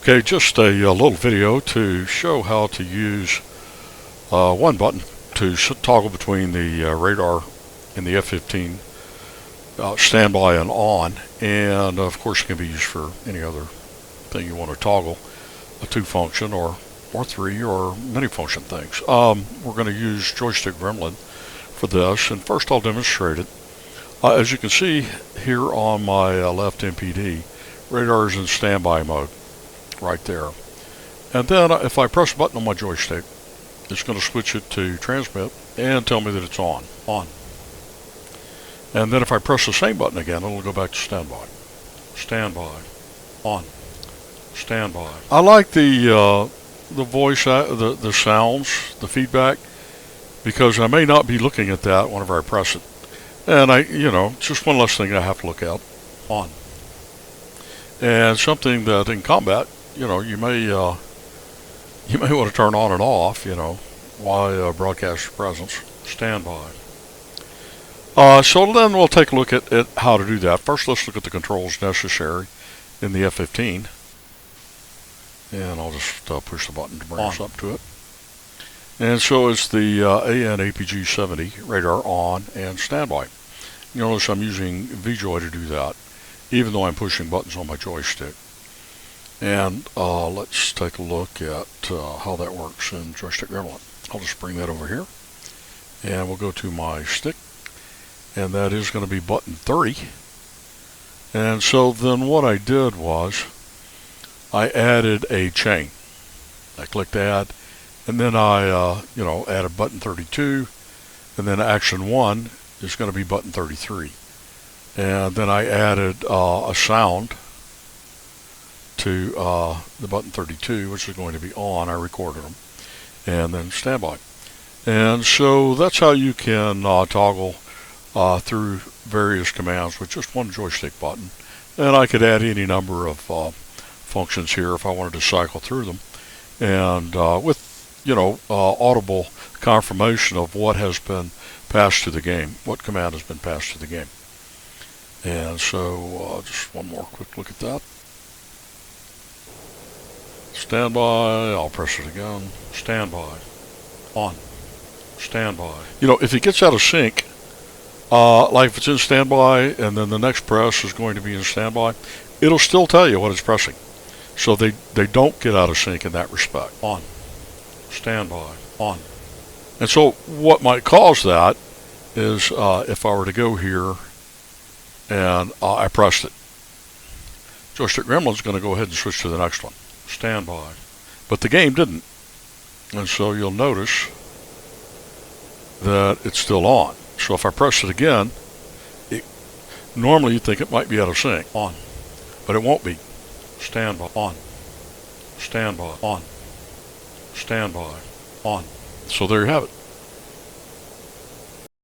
Okay, just a little video to show how to use one button to toggle between the radar in the F-15 standby and on, and of course it can be used for any other thing you want to toggle, a two function or three or many function things. We're going to use Joystick Gremlin for this, and first I'll demonstrate it. As you can see here on my left MPD, radar is in standby mode right there. And then if I press a button on my joystick, it's going to switch it to transmit and tell me that it's on. And then if I press the same button again, it'll go back to standby. Standby. On. Standby. I like the voice, the sounds, the feedback, because I may not be looking at that whenever I press it. And it's just one less thing I have to look at. On. And something that in combat, you may want to turn on and off, while broadcast your presence. Standby. So then we'll take a look at how to do that. First, let's look at the controls necessary in the F-15. And I'll just push the button to bring us up to it. And so it's the AN APG 70 radar on and standby. You notice I'm using VJoy to do that, even though I'm pushing buttons on my joystick. And let's take a look at how that works in Joystick Gremlin. I'll just bring that over here. And we'll go to my stick. And that is going to be button 30. And so then what I did was I added a chain. I clicked add. And then I, added button 32. And then action 1 is going to be button 33. And then I added a sound to the button 32, which is going to be on. I recorded them. And then standby. And so that's how you can toggle through various commands with just one joystick button. And I could add any number of functions here if I wanted to cycle through them. And with audible confirmation of what has been passed to the game, what command has been passed to the game. And so just one more quick look at that. Standby, I'll press it again. Standby. On. Standby. If it gets out of sync, like if it's in standby and then the next press is going to be in standby, it'll still tell you what it's pressing. So they don't get out of sync in that respect. On. Standby. On. And so what might cause that is if I were to go here and I pressed it, Joystick Gremlin's going to go ahead and switch to the next one. Standby. But the game didn't. And so you'll notice that it's still on. So if I press it again, normally you'd think it might be out of sync. On. But it won't be. Standby. On. Standby. On. Standby. On. So there you have it.